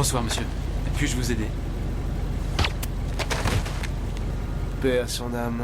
Bonsoir, monsieur. Puis-je vous aider? Paix à son âme.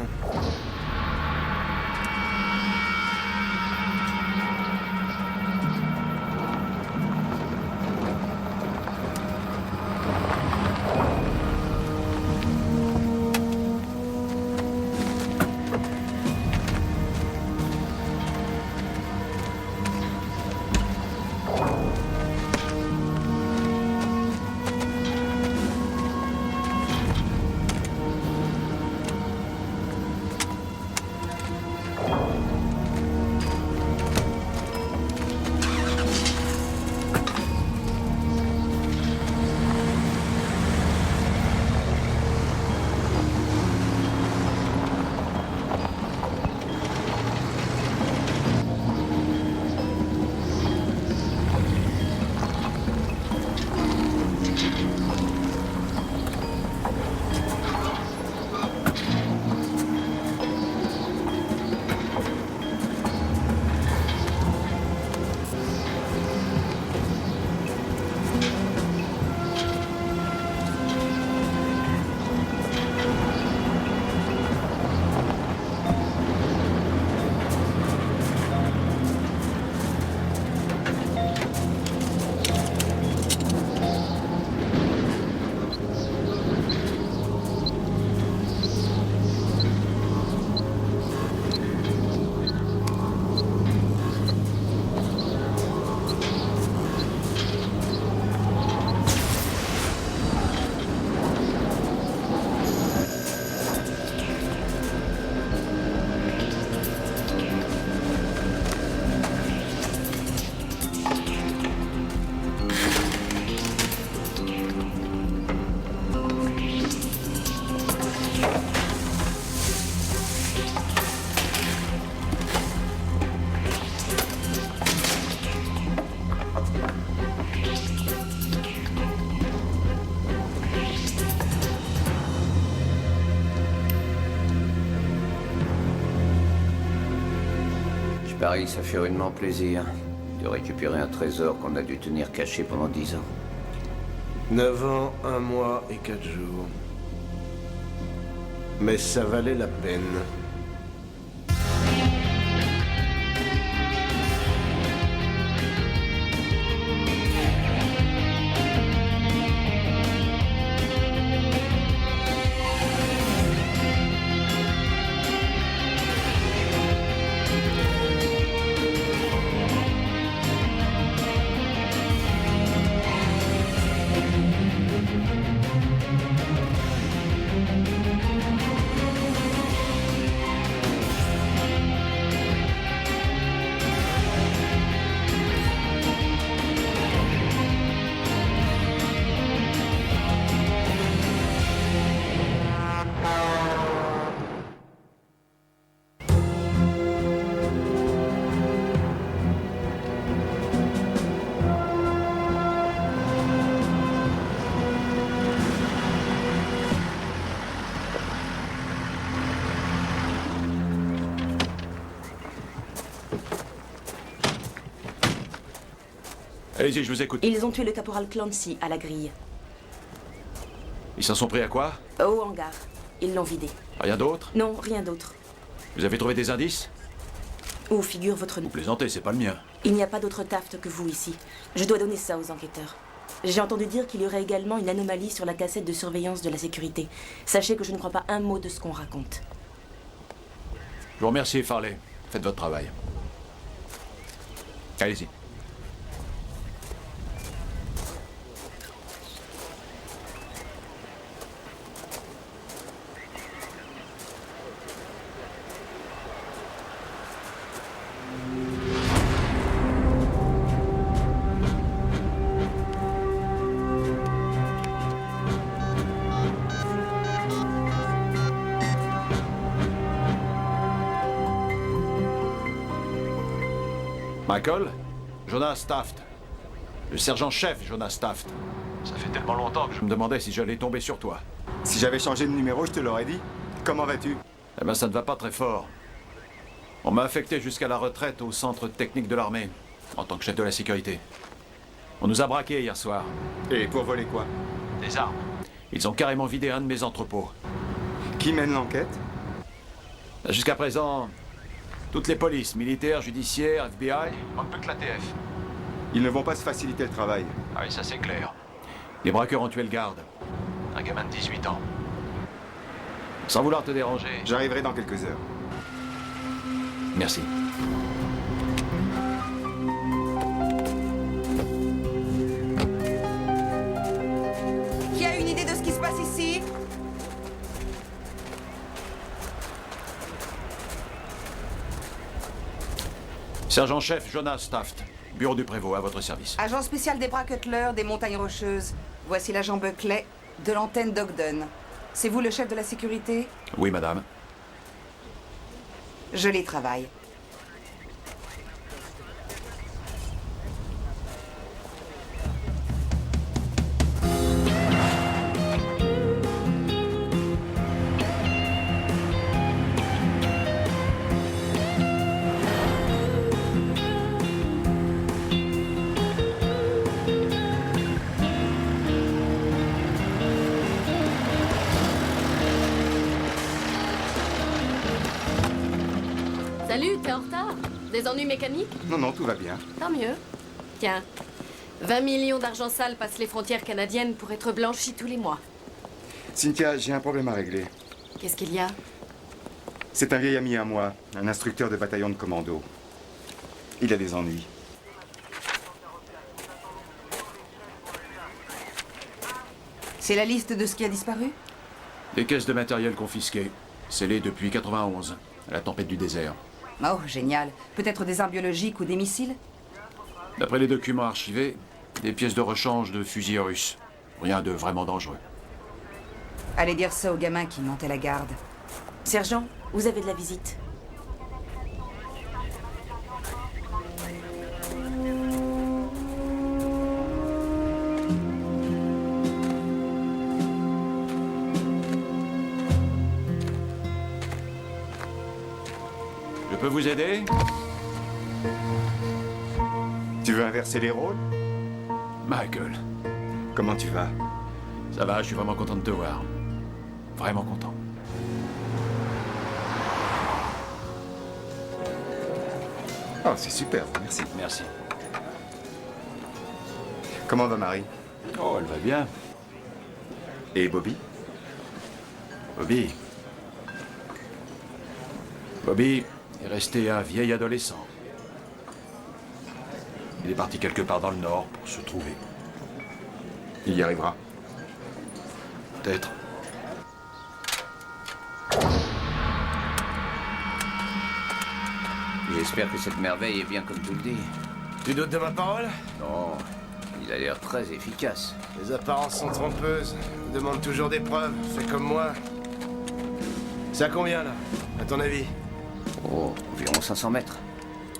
Paris, ça fait rudement plaisir de récupérer un trésor qu'on a dû tenir caché pendant 10 ans. 9 ans, 1 mois et 4 jours. Mais ça valait la peine. Allez-y, je vous écoute. Ils ont tué le caporal Clancy à la grille. Ils s'en sont pris à quoi? Au hangar. Ils l'ont vidé. Rien d'autre? Non, rien d'autre. Vous avez trouvé des indices? Où figure votre nom? Vous plaisantez, c'est pas le mien. Il n'y a pas d'autre Taft que vous ici. Je dois donner ça aux enquêteurs. J'ai entendu dire qu'il y aurait également une anomalie sur la cassette de surveillance de la sécurité. Sachez que je ne crois pas un mot de ce qu'on raconte. Je vous remercie, Farley. Faites votre travail. Allez-y. Michael? Jonas Taft. Le sergent-chef Jonas Taft. Ça fait tellement longtemps que je me demandais si j'allais tomber sur toi. Si j'avais changé de numéro, je te l'aurais dit. Comment vas-tu? Eh ben, ça ne va pas très fort. On m'a affecté jusqu'à la retraite au centre technique de l'armée, en tant que chef de la sécurité. On nous a braqués hier soir. Et pour voler quoi? Des armes. Ils ont carrément vidé un de mes entrepôts. Qui mène l'enquête? Jusqu'à présent, toutes les polices, militaires, judiciaires, FBI, on ne peut que la TF. Ils ne vont pas se faciliter le travail. Ah oui, ça c'est clair. Les braqueurs ont tué le garde. Un gamin de 18 ans. Sans vouloir te déranger. J'arriverai dans quelques heures. Merci. Qui a une idée de ce qui se passe ici? Sergent-chef Jonas Staft, bureau du prévôt, à votre service. Agent spécial des bras Cutler des Montagnes Rocheuses. Voici l'agent Buckley de l'antenne d'Ogden. C'est vous le chef de la sécurité? Oui, madame. Je les travaille. Salut, t'es en retard? Des ennuis mécaniques? Non, non, tout va bien. Tant mieux. Tiens, 20 millions d'argent sale passent les frontières canadiennes pour être blanchis tous les mois. Cynthia, j'ai un problème à régler. Qu'est-ce qu'il y a? C'est un vieil ami à moi, un instructeur de bataillon de commando. Il a des ennuis. C'est la liste de ce qui a disparu? Des caisses de matériel confisquées, scellées depuis 91, à la tempête du désert. Oh, génial. Peut-être des armes biologiques ou des missiles? D'après les documents archivés, des pièces de rechange de fusils russes. Rien de vraiment dangereux. Allez dire ça aux gamins qui montaient la garde. Sergent, vous avez de la visite. Je peux vous aider? Tu veux inverser les rôles? Michael, Comment tu vas? ça va, je suis vraiment content de te voir. Vraiment content. Oh, c'est super, merci. Merci. Comment va Marie? Oh, elle va bien. Et Bobby? Bobby. Bobby est resté un vieil adolescent. Il est parti quelque part dans le nord pour se trouver. Il y arrivera. Peut-être. J'espère que cette merveille est bien comme tu le dis. Tu doutes de ma parole? Non, il a l'air très efficace. Les apparences sont trompeuses. Ils demandent toujours des preuves. Fais comme moi. C'est à combien, là? À ton avis? Oh, environ 500 mètres.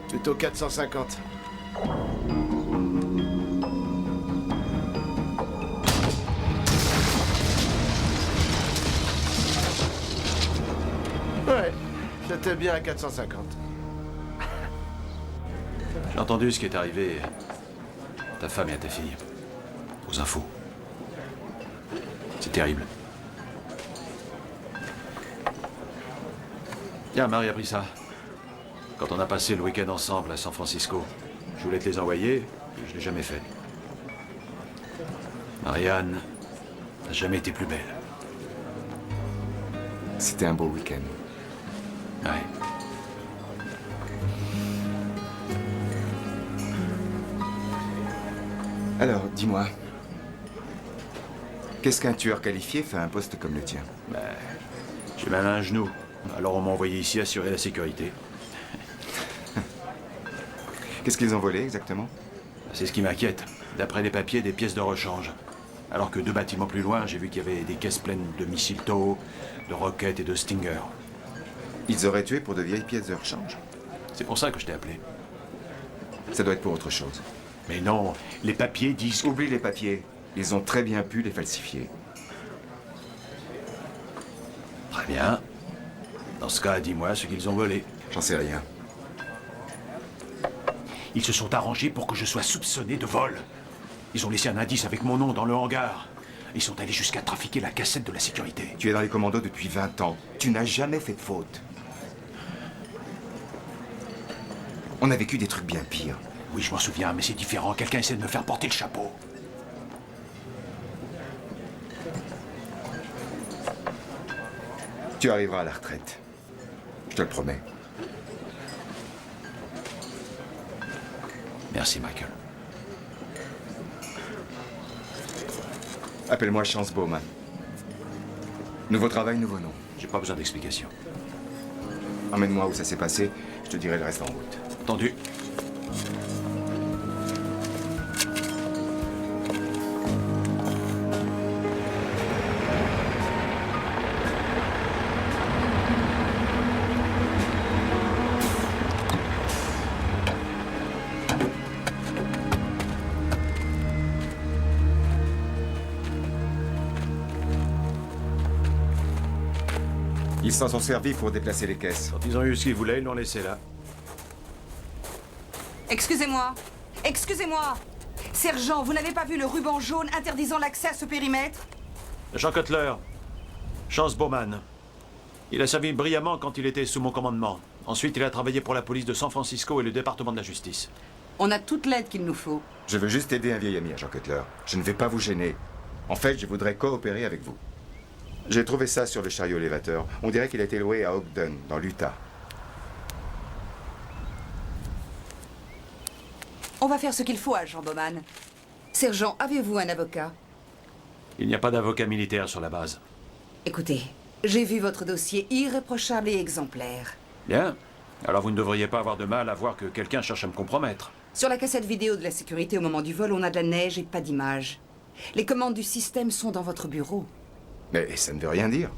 Plutôt 450. Ouais, j'étais bien à 450. J'ai entendu ce qui est arrivé à ta femme et à ta fille. Aux infos. C'est terrible. Tiens, Marie a pris ça. Quand on a passé le week-end ensemble à San Francisco, je voulais te les envoyer, et je l'ai jamais fait. Marianne n'a jamais été plus belle. C'était un beau week-end. Ouais. Alors, dis-moi. Qu'est-ce qu'un tueur qualifié fait à un poste comme le tien? J'ai mal à un genou. Alors on m'a envoyé ici assurer la sécurité. Qu'est-ce qu'ils ont volé exactement? C'est ce qui m'inquiète. D'après les papiers, des pièces de rechange. Alors que 2 bâtiments plus loin, j'ai vu qu'il y avait des caisses pleines de missiles TOW, de roquettes et de Stinger. Ils auraient tué pour de vieilles pièces de rechange. C'est pour ça que je t'ai appelé. Ça doit être pour autre chose. Mais non, les papiers disent... Oublie les papiers. Ils ont très bien pu les falsifier. Très bien. Dans ce cas, dis-moi ce qu'ils ont volé. J'en sais rien. Ils se sont arrangés pour que je sois soupçonné de vol. Ils ont laissé un indice avec mon nom dans le hangar. Ils sont allés jusqu'à trafiquer la cassette de la sécurité. Tu es dans les commandos depuis 20 ans. Tu n'as jamais fait de faute. On a vécu des trucs bien pires. Oui, je m'en souviens, mais c'est différent. Quelqu'un essaie de me faire porter le chapeau. Tu arriveras à la retraite. Je te le promets. Merci, Michael. Appelle-moi Chance Bowman. Nouveau travail, nouveau nom. J'ai pas besoin d'explication. Emmène-moi où ça s'est passé, je te dirai le reste en route. Entendu. Ils s'en sont servis pour déplacer les caisses. Quand ils ont eu ce qu'ils voulaient, ils l'ont laissé là. Excusez-moi. Excusez-moi. Sergent, vous n'avez pas vu le ruban jaune interdisant l'accès à ce périmètre? Jean Cutler. Chance Bowman. Il a servi brillamment quand il était sous mon commandement. Ensuite, il a travaillé pour la police de San Francisco et le département de la justice. On a toute l'aide qu'il nous faut. Je veux juste aider un vieil ami à Jean Cutler. Je ne vais pas vous gêner. En fait, je voudrais coopérer avec vous. J'ai trouvé ça sur le chariot élévateur. On dirait qu'il a été loué à Ogden, dans l'Utah. On va faire ce qu'il faut, agent Bowman. Sergent, avez-vous un avocat? Il n'y a pas d'avocat militaire sur la base. Écoutez, j'ai vu votre dossier irréprochable et exemplaire. Bien. Alors vous ne devriez pas avoir de mal à voir que quelqu'un cherche à me compromettre. Sur la cassette vidéo de la sécurité au moment du vol, on a de la neige et pas d'image. Les commandes du système sont dans votre bureau. Mais ça ne veut rien dire.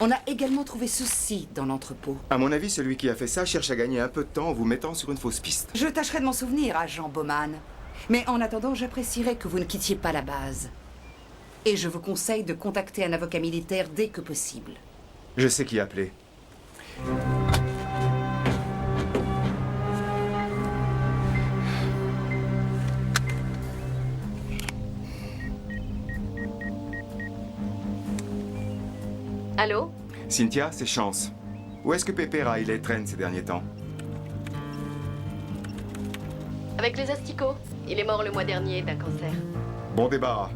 On a également trouvé ceci dans l'entrepôt. À mon avis, celui qui a fait ça cherche à gagner un peu de temps en vous mettant sur une fausse piste. Je tâcherai de m'en souvenir, agent Bowman. Mais en attendant, j'apprécierais que vous ne quittiez pas la base. Et je vous conseille de contacter un avocat militaire dès que possible. Je sais qui appeler. Allô? Cynthia, c'est Chance. Où est-ce que Pépé Riley traîne ces derniers temps? Avec les asticots. Il est mort le mois dernier d'un cancer. Bon débarras.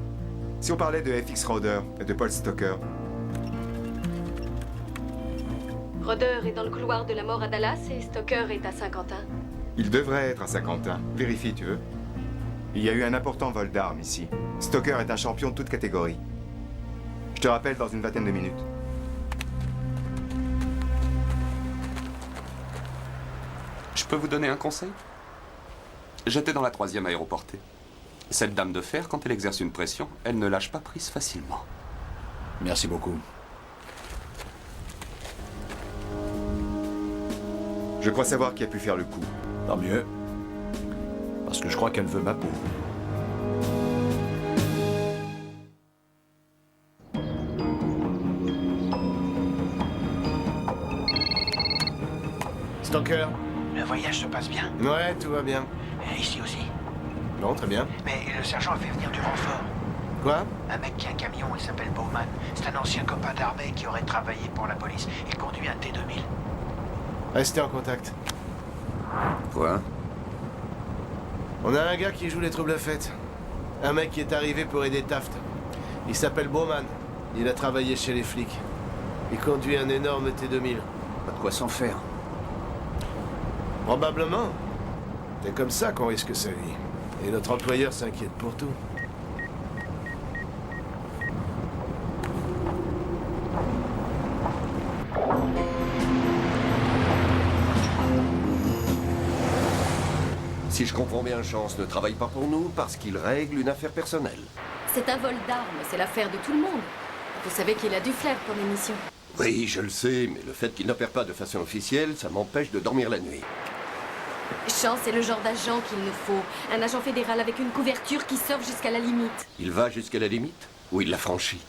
Si on parlait de FX Roder et de Paul Stoker. Roder est dans le couloir de la mort à Dallas et Stoker est à Saint-Quentin. Il devrait être à Saint-Quentin. Vérifie, tu veux. Il y a eu un important vol d'armes ici. Stoker est un champion de toute catégorie. Je te rappelle dans une vingtaine de minutes. Je peux vous donner un conseil? J'étais dans la 3e aéroportée. Cette dame de fer, quand elle exerce une pression, elle ne lâche pas prise facilement. Merci beaucoup. Je crois savoir qui a pu faire le coup. Tant mieux. Parce que je crois qu'elle veut ma peau. Stoker? Le voyage se passe bien. Ouais, tout va bien. Et ici aussi. Non, très bien. Mais le sergent a fait venir du renfort. Quoi? Un mec qui a un camion, il s'appelle Bowman. C'est un ancien copain d'armée qui aurait travaillé pour la police. Il conduit un T-2000. Restez en contact. Quoi? On a un gars qui joue les troubles fêtes. Un mec qui est arrivé pour aider Taft. Il s'appelle Bowman. Il a travaillé chez les flics. Il conduit un énorme T-2000. Pas de quoi s'en faire. Probablement. C'est comme ça qu'on risque sa vie. Et notre employeur s'inquiète pour tout. Si je comprends bien, Chance ne travaille pas pour nous parce qu'il règle une affaire personnelle. C'est un vol d'armes, c'est l'affaire de tout le monde. Vous savez qu'il a du flair pour les missions. Oui, je le sais, mais le fait qu'il n'opère pas de façon officielle, ça m'empêche de dormir la nuit. Chance est le genre d'agent qu'il nous faut. Un agent fédéral avec une couverture qui surfe jusqu'à la limite. Il va jusqu'à la limite ou il la franchit?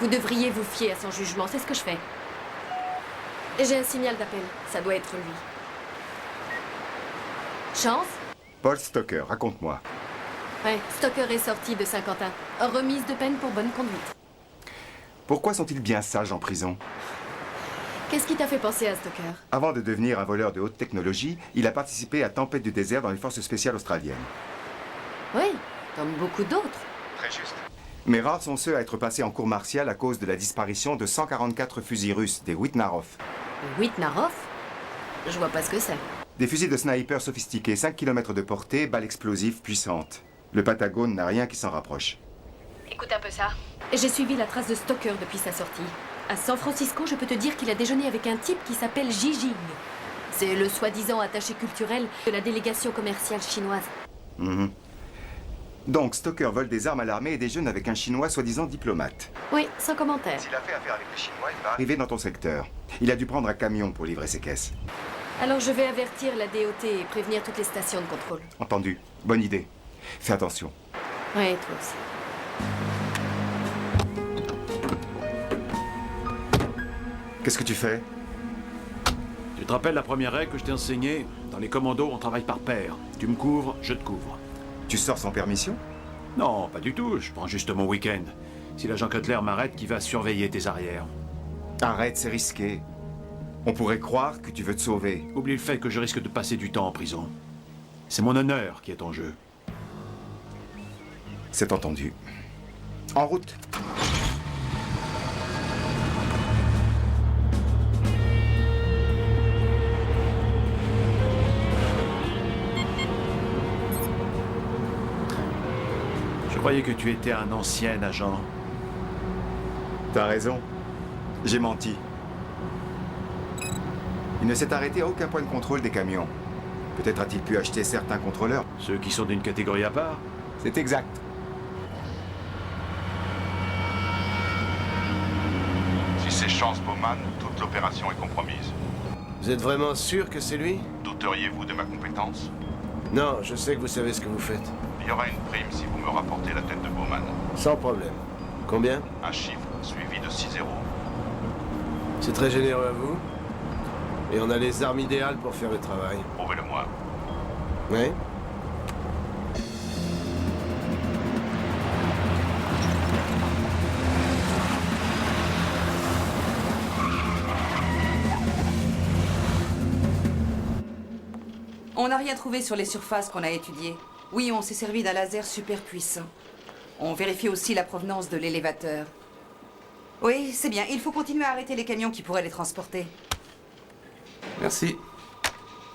Vous devriez vous fier à son jugement, c'est ce que je fais. J'ai un signal d'appel, ça doit être lui. Chance? Paul Stoker, raconte-moi. Ouais, Stoker est sorti de Saint-Quentin. Remise de peine pour bonne conduite. Pourquoi sont-ils bien sages en prison? Qu'est-ce qui t'a fait penser à Stoker? Avant de devenir un voleur de haute technologie, il a participé à Tempête du désert dans les forces spéciales australiennes. Oui, comme beaucoup d'autres. Très juste. Mais rares sont ceux à être passés en cour martiale à cause de la disparition de 144 fusils russes, des Witnarov. Witnarov? Je vois pas ce que c'est. Des fusils de sniper sophistiqués, 5 km de portée, balles explosives puissantes. Le Patagone n'a rien qui s'en rapproche. Écoute un peu ça. J'ai suivi la trace de Stoker depuis sa sortie. À San Francisco, je peux te dire qu'il a déjeuné avec un type qui s'appelle Jijing. C'est le soi-disant attaché culturel de la délégation commerciale chinoise. Mhm. Donc, Stoker vole des armes à l'armée et déjeune avec un Chinois soi-disant diplomate. Oui, sans commentaire. S'il a fait affaire avec les Chinois, il va arriver dans ton secteur. Il a dû prendre un camion pour livrer ses caisses. Alors je vais avertir la DOT et prévenir toutes les stations de contrôle. Entendu. Bonne idée. Fais attention. Oui, toi aussi. Qu'est-ce que tu fais? Tu te rappelles la première règle que je t'ai enseignée? Dans les commandos, on travaille par paire. Tu me couvres, je te couvre. Tu sors sans permission? Non, pas du tout. Je prends juste mon week-end. Si l'agent Cutler m'arrête, qui va surveiller tes arrières? Arrête, c'est risqué. On pourrait croire que tu veux te sauver. Oublie le fait que je risque de passer du temps en prison. C'est mon honneur qui est en jeu. C'est entendu. En route. Je croyais que tu étais un ancien agent. T'as raison. J'ai menti. Il ne s'est arrêté à aucun point de contrôle des camions. Peut-être a-t-il pu acheter certains contrôleurs. Ceux qui sont d'une catégorie à part? C'est exact. Si c'est Chance Bowman, toute l'opération est compromise. Vous êtes vraiment sûr que c'est lui? Douteriez-vous de ma compétence? Non, je sais que vous savez ce que vous faites. Il y aura une prime si vous me rapportez la tête de Bowman. Sans problème. Combien? Un chiffre suivi de 6 zéros. C'est très généreux à vous. Et on a les armes idéales pour faire le travail. Prouvez-le-moi. Oui? On n'a rien trouvé sur les surfaces qu'on a étudiées. Oui, on s'est servi d'un laser super puissant. On vérifie aussi la provenance de l'élévateur. Oui, c'est bien. Il faut continuer à arrêter les camions qui pourraient les transporter. Merci.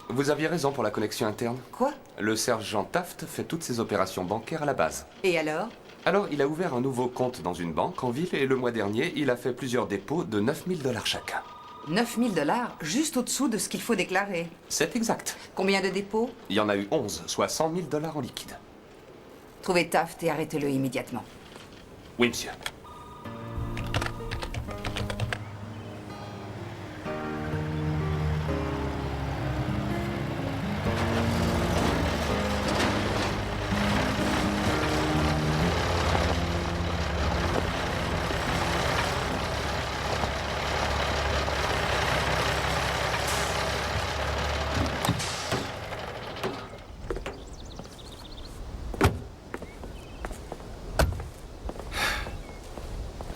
Vous aviez raison pour la connexion interne. Quoi? Le sergent Taft fait toutes ses opérations bancaires à la base. Et alors? Alors, il a ouvert un nouveau compte dans une banque en ville et le mois dernier, il a fait plusieurs dépôts de 9 000 $ chacun. 9 000 $, juste au-dessous de ce qu'il faut déclarer. C'est exact. Combien de dépôts? Il y en a eu 11, soit 100 000 $ en liquide. Trouvez Taft et arrêtez-le immédiatement. Oui, monsieur.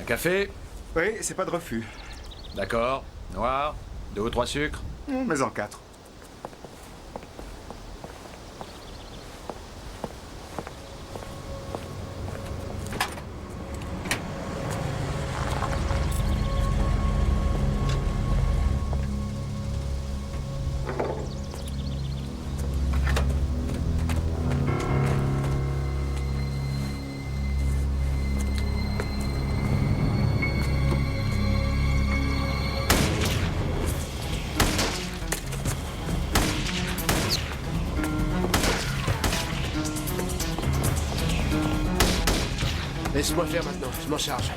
Café? Oui, c'est pas de refus. D'accord. Noir? 2 ou 3 sucres? Mais en 4. Laisse-moi faire maintenant, je m'en charge.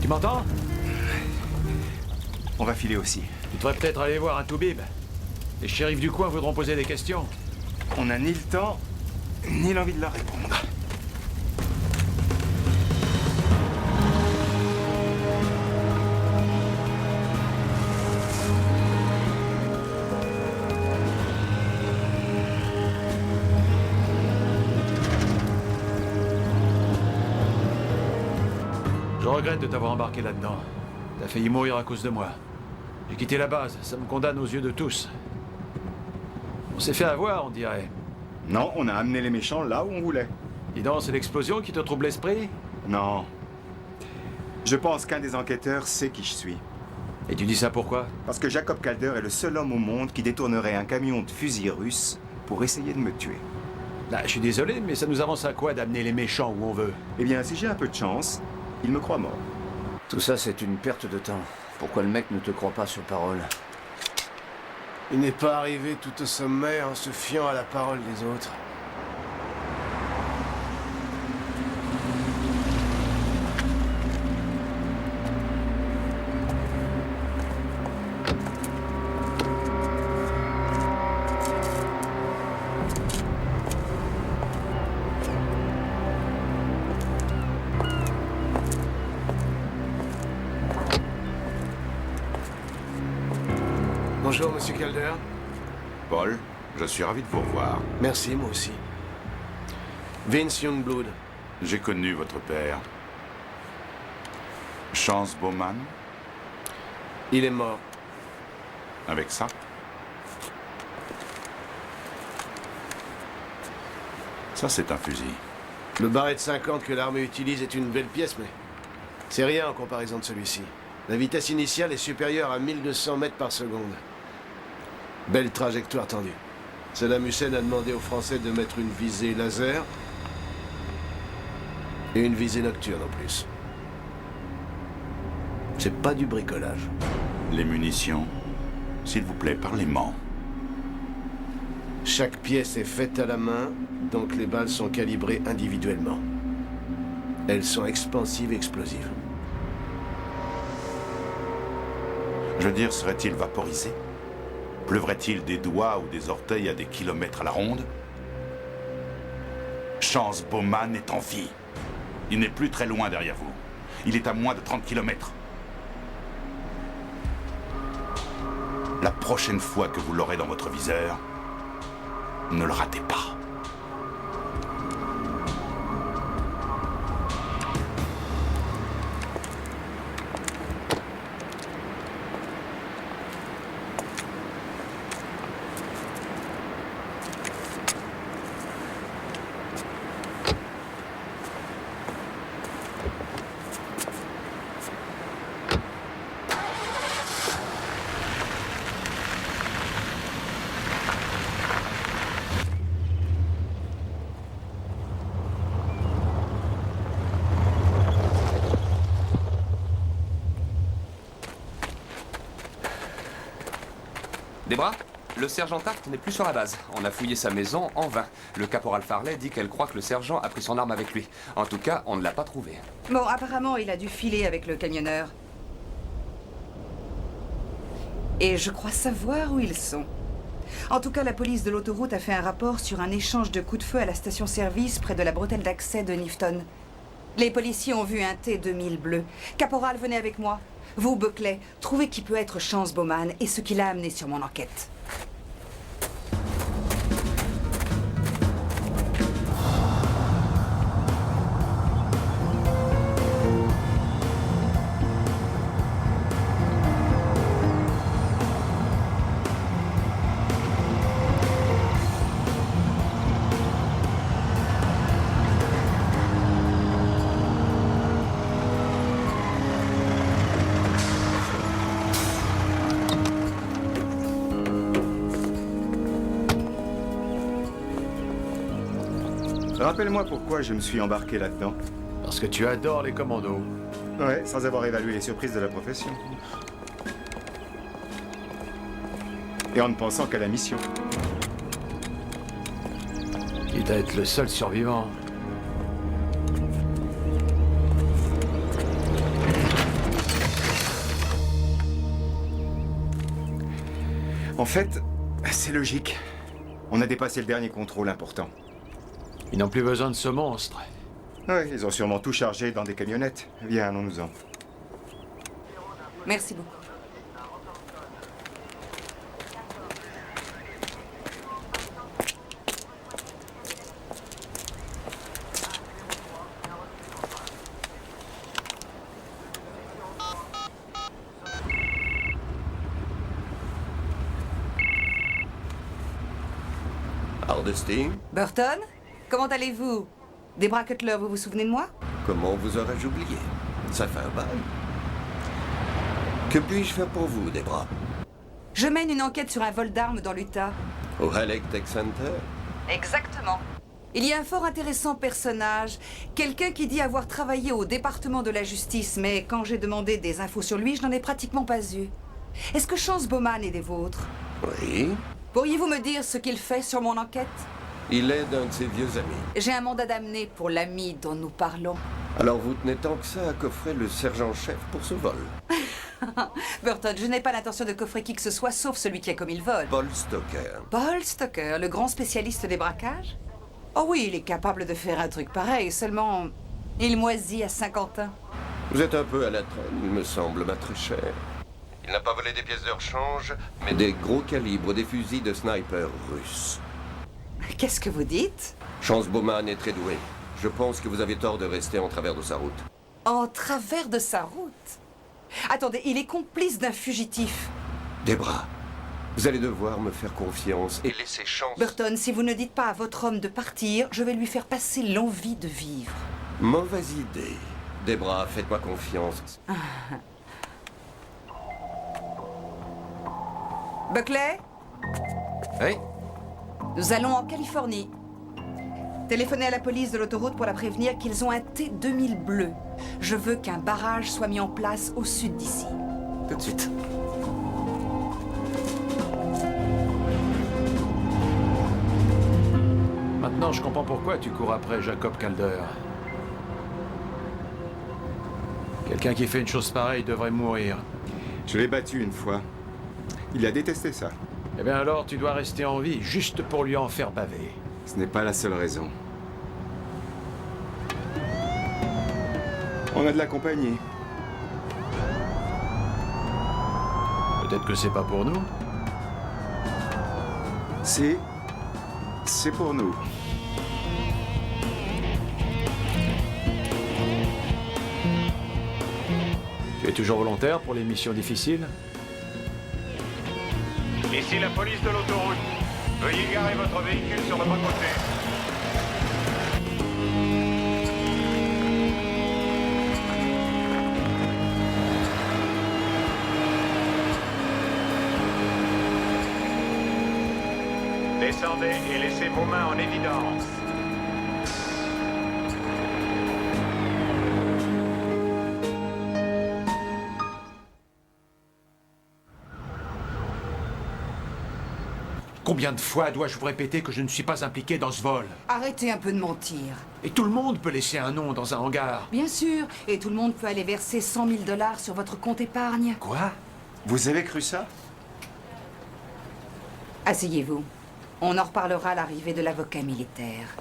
Tu m'entends? On va filer aussi. Tu devrais peut-être aller voir un toubib. Les shérifs du coin voudront poser des questions. On n'a ni le temps, ni l'envie de leur répondre. Je regrette de t'avoir embarqué là-dedans. T'as failli mourir à cause de moi. J'ai quitté la base, ça me condamne aux yeux de tous. On s'est fait avoir, on dirait. Non, on a amené les méchants là où on voulait. Dis donc, c'est l'explosion qui te trouble l'esprit? Non. Je pense qu'un des enquêteurs sait qui je suis. Et tu dis ça pourquoi? Parce que Jacob Calder est le seul homme au monde qui détournerait un camion de fusils russes pour essayer de me tuer. Là, je suis désolé, mais ça nous avance à quoi d'amener les méchants où on veut? Eh bien, si j'ai un peu de chance, il me croit mort. Tout ça, c'est une perte de temps. Pourquoi le mec ne te croit pas sur parole? Il n'est pas arrivé tout au sommet en se fiant à la parole des autres. Bonjour, Monsieur Calder. Paul, je suis ravi de vous revoir. Merci, moi aussi. Vince Youngblood. J'ai connu votre père. Chance Bowman. Il est mort. Avec ça? Ça, c'est un fusil. Le Barrett 50 que l'armée utilise est une belle pièce, mais c'est rien en comparaison de celui-ci. La vitesse initiale est supérieure à 1200 mètres par seconde. Belle trajectoire tendue. Saddam Hussein a demandé aux Français de mettre une visée laser et une visée nocturne en plus. C'est pas du bricolage. Les munitions, s'il vous plaît, parlez-moi. Chaque pièce est faite à la main, donc les balles sont calibrées individuellement. Elles sont expansives et explosives. Je veux dire, serait-il vaporisé? Pleuvrait-il des doigts ou des orteils à des kilomètres à la ronde? Chance Bowman est en vie. Il n'est plus très loin derrière vous. Il est à moins de 30 kilomètres. La prochaine fois que vous l'aurez dans votre viseur, ne le ratez pas. Debra, le sergent Taft n'est plus sur la base. On a fouillé sa maison en vain. Le caporal Farley dit qu'elle croit que le sergent a pris son arme avec lui. En tout cas, on ne l'a pas trouvé. Bon, apparemment, il a dû filer avec le camionneur. Et je crois savoir où ils sont. En tout cas, la police de l'autoroute a fait un rapport sur un échange de coups de feu à la station-service près de la bretelle d'accès de Nifton. Les policiers ont vu un T-2000 bleu. Caporal, venez avec moi. Vous, Buckley, trouvez qui peut être Chance Bowman et ce qui l'a amené sur mon enquête. Rappelle-moi pourquoi je me suis embarqué là-dedans. Parce que tu adores les commandos. Ouais, sans avoir évalué les surprises de la profession. Et en ne pensant qu'à la mission. Quitte à être le seul survivant. En fait, c'est logique. On a dépassé le dernier contrôle important. Ils n'ont plus besoin de ce monstre. Oui, ils ont sûrement tout chargé dans des camionnettes. Viens, allons-nous-en. Merci beaucoup. Hardesty, Burton, comment allez-vous? Debra Cutler, vous vous souvenez de moi? comment vous aurais-je oublié? Ça fait un bail. Que puis-je faire pour vous, Debra? Je mène une enquête sur un vol d'armes dans l'Utah. Au Halleck Tech Center? Exactement. Il y a un fort intéressant personnage, quelqu'un qui dit avoir travaillé au département de la justice, mais quand j'ai demandé des infos sur lui, je n'en ai pratiquement pas eu. Est-ce que Chance Bowman est des vôtres? Oui. Pourriez-vous me dire ce qu'il fait sur mon enquête? Il est d'un de ses vieux amis. J'ai un mandat d'amener pour l'ami dont nous parlons. Alors vous tenez tant que ça à coffrer le sergent-chef pour ce vol? Burton, je n'ai pas l'intention de coffrer qui que ce soit, sauf celui qui a commis le vol. Paul Stoker. Paul Stoker, le grand spécialiste des braquages? Oh oui, il est capable de faire un truc pareil, seulement il moisit à Saint-Quentin. Vous êtes un peu à la traîne, il me semble, ma très chère. Il n'a pas volé des pièces de rechange, mais des gros calibres, des fusils de sniper russes. Qu'est-ce que vous dites? Chance Bowman est très doué. Je pense que vous avez tort de rester en travers de sa route. En travers de sa route? Attendez, il est complice d'un fugitif. Debra, vous allez devoir me faire confiance et laisser Chance... Burton, si vous ne dites pas à votre homme de partir, je vais lui faire passer l'envie de vivre. Mauvaise idée. Debra, faites-moi confiance. Buckley? Oui? Nous allons en Californie. Téléphonez à la police de l'autoroute pour la prévenir qu'ils ont un T-2000 bleu. Je veux qu'un barrage soit mis en place au sud d'ici. Tout de suite. Maintenant, je comprends pourquoi tu cours après Jacob Calder. Quelqu'un qui fait une chose pareille devrait mourir. Je l'ai battu une fois. Il a détesté ça. Eh bien alors, tu dois rester en vie, juste pour lui en faire baver. Ce n'est pas la seule raison. On a de la compagnie. Peut-être que c'est pas pour nous. C'est pour nous. Tu es toujours volontaire pour les missions difficiles? Ici la police de l'autoroute. Veuillez garer votre véhicule sur notre côté. Descendez et laissez vos mains en évidence. Combien de fois dois-je vous répéter que je ne suis pas impliqué dans ce vol? Arrêtez un peu de mentir. Et tout le monde peut laisser un nom dans un hangar. Bien sûr, et tout le monde peut aller verser 100 000 $ sur votre compte épargne. Quoi? Vous avez cru ça? Asseyez-vous. On en reparlera à l'arrivée de l'avocat militaire.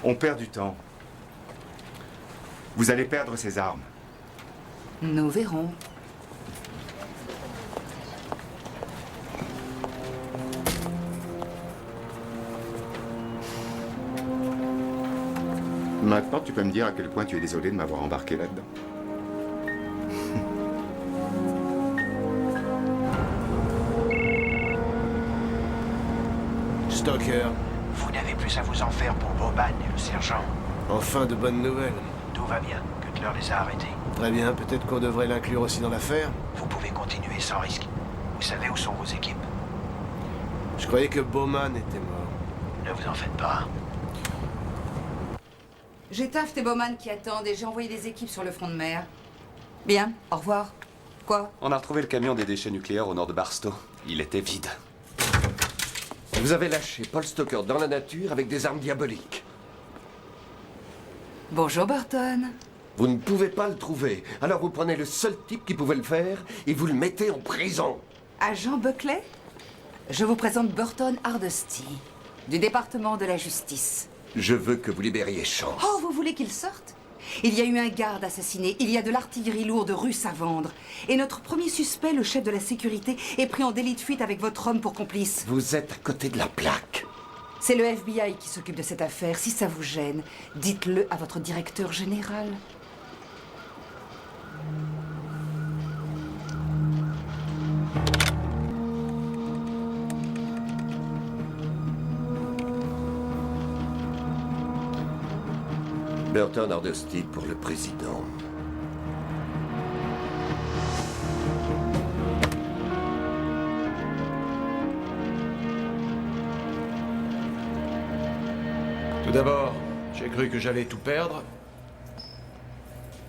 On perd du temps. Vous allez perdre ces armes. Nous verrons. Maintenant, tu peux me dire à quel point tu es désolé de m'avoir embarqué là-dedans. Stoker, Vous n'avez plus à vous en faire pour Bowman et le sergent. enfin de bonnes nouvelles. Tout va bien. Cutler les a arrêtés. Très bien, peut-être qu'on devrait l'inclure aussi dans l'affaire. Vous pouvez continuer sans risque. Vous savez où sont vos équipes. Je croyais que Bowman était mort. Ne vous en faites pas. J'ai Taft et Bowman qui attendent et j'ai envoyé des équipes sur le front de mer. Bien, au revoir. Quoi? On a retrouvé le camion des déchets nucléaires au nord de Barstow. Il était vide. Vous avez lâché Paul Stoker dans la nature avec des armes diaboliques. Bonjour, Burton. Vous ne pouvez pas le trouver. Alors vous prenez le seul type qui pouvait le faire et vous le mettez en prison. Agent Buckley? Je vous présente Burton Hardesty, du département de la justice. Je veux que vous libériez Chance. Oh, vous voulez qu'il sorte? Il y a eu un garde assassiné, il y a de l'artillerie lourde russe à vendre. Et notre premier suspect, le chef de la sécurité, est pris en délit de fuite avec votre homme pour complice. Vous êtes à côté de la plaque. C'est le FBI qui s'occupe de cette affaire. Si ça vous gêne, dites-le à votre directeur général. Burton Hardesty pour le président. Tout d'abord, j'ai cru que j'allais tout perdre.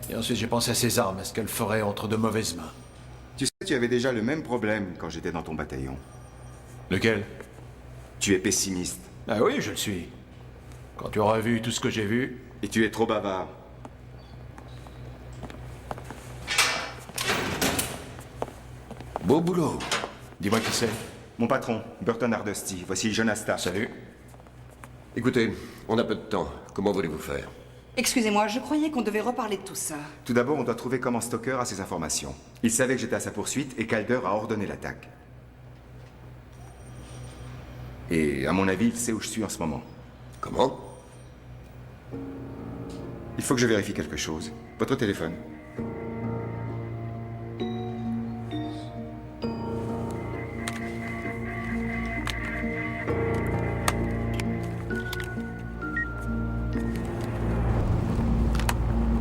Et ensuite, j'ai pensé à ces armes, à ce qu'elles feraient entre de mauvaises mains. Tu sais, tu avais déjà le même problème quand j'étais dans ton bataillon. Lequel? Tu es pessimiste. Ah oui, je le suis. Quand tu auras vu tout ce que j'ai vu... Et tu es trop bavard. Beau boulot. Dis-moi qui c'est. Mon patron, Burton Hardesty. Voici Jonas Stark. Salut. Écoutez, on a peu de temps. Comment voulez-vous faire? Excusez-moi, je croyais qu'on devait reparler de tout ça. Tout d'abord, on doit trouver comment Stoker a ces informations. Il savait que j'étais à sa poursuite et Calder a ordonné l'attaque. Et à mon avis, il sait où je suis en ce moment. Comment? Il faut que je vérifie quelque chose. Votre téléphone.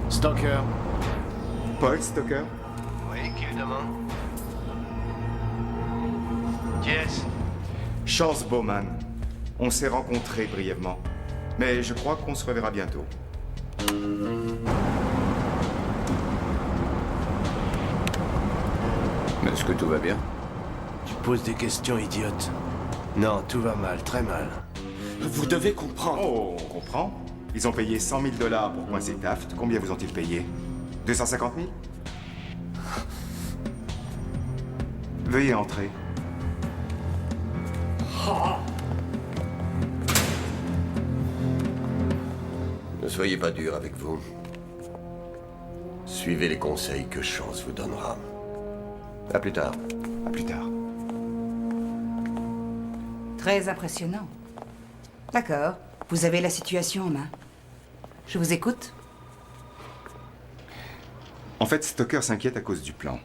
Stoker. Paul Stoker? Oui, qui le demande? Qui est-ce? Chance Bowman. On s'est rencontrés brièvement. Mais je crois qu'on se reverra bientôt. Est-ce que tout va bien? Tu poses des questions idiotes. Non, tout va mal, très mal. Vous devez comprendre. Oh, on comprend. Ils ont payé 100 000 $ pour coincer Taft. Combien vous ont-ils payé? 250 000? Veuillez entrer. Ne soyez pas dur avec vous. Suivez les conseils que Chance vous donnera. À plus tard. À plus tard. Très impressionnant. D'accord. Vous avez la situation en main. Je vous écoute. En fait, Stoker s'inquiète à cause du plan.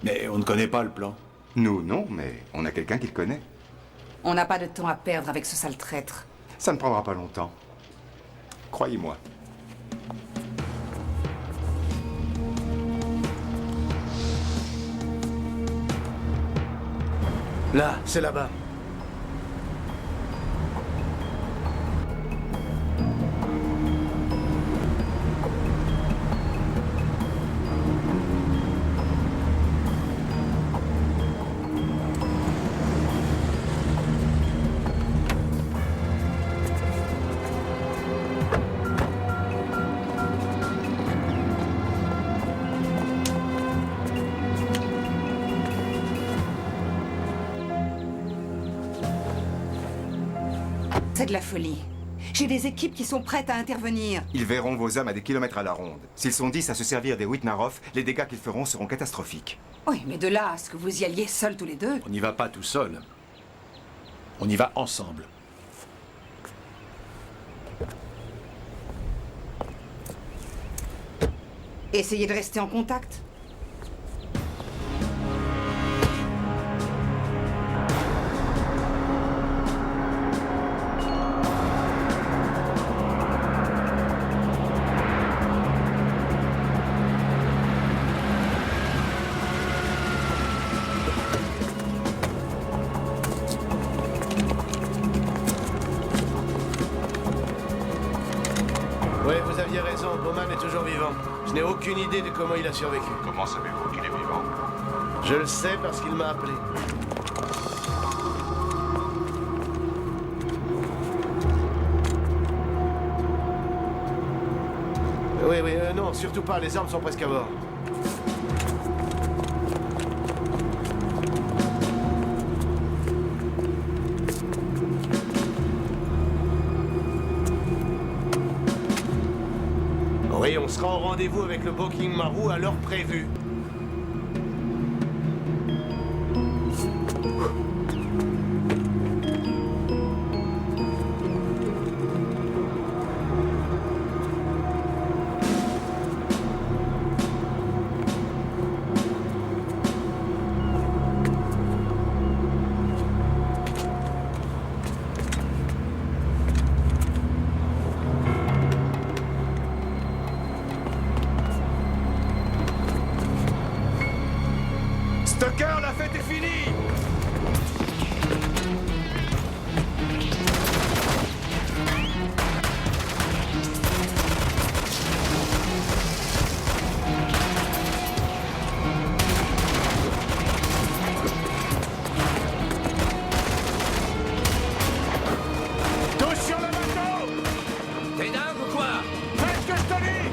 Mais on ne connaît pas le plan. Nous, non, mais on a quelqu'un qui le connaît. On n'a pas de temps à perdre avec ce sale traître. Ça ne prendra pas longtemps. Croyez-moi. Là, c'est là-bas. C'est de la folie. J'ai des équipes qui sont prêtes à intervenir. Ils verront vos hommes à des kilomètres à la ronde. S'ils sont 10 à se servir des Whitnaroff, les dégâts qu'ils feront seront catastrophiques. Oui, mais de là à ce que vous y alliez seuls tous les deux. On n'y va pas tout seul. On y va ensemble. Essayez de rester en contact. Oui, vous aviez raison, Bowman est toujours vivant. Je n'ai aucune idée de comment il a survécu. Comment savez-vous qu'il est vivant? Je le sais parce qu'il m'a appelé. Oui, non, surtout pas, les armes sont presque à bord. sera au rendez-vous avec le Booking Maru à l'heure prévue. Stoker, la fête est finie! Tous sur le bateau! T'es dingue ou quoi? Fais ce que je te dis!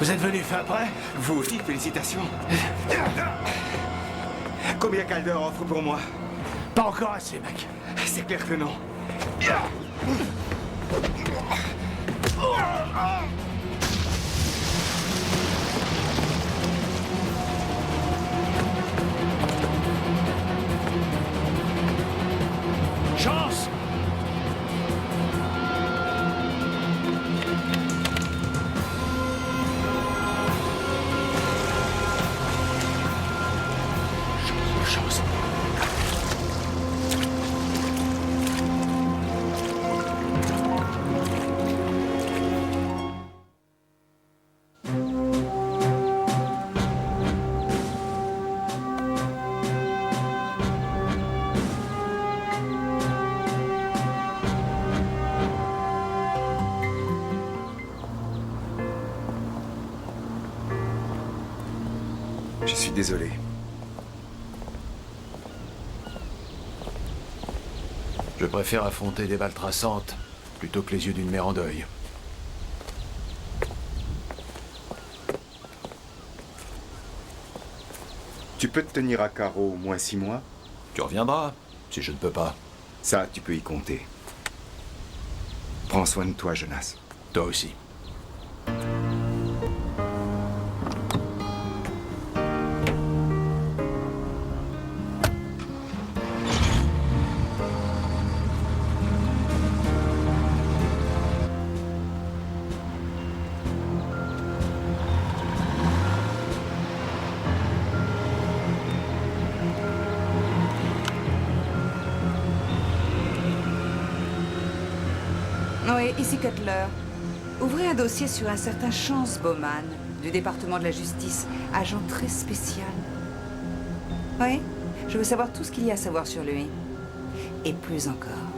Vous êtes venu fin prêt? Vous aussi, félicitations. Combien Calder offre pour moi? Pas encore assez, mec. C'est clair que non. Chance! Chance. Je suis désolé. Je préfère affronter des balles traçantes plutôt que les yeux d'une mère en deuil. Tu peux te tenir à carreau au moins 6 mois? Tu reviendras, si je ne peux pas. Ça, tu peux y compter. Prends soin de toi, Jonas. Toi aussi. Oui, ici Cutler. Ouvrez un dossier sur un certain Chance Bowman, du département de la justice, agent très spécial. Oui, je veux savoir tout ce qu'il y a à savoir sur lui. Et plus encore.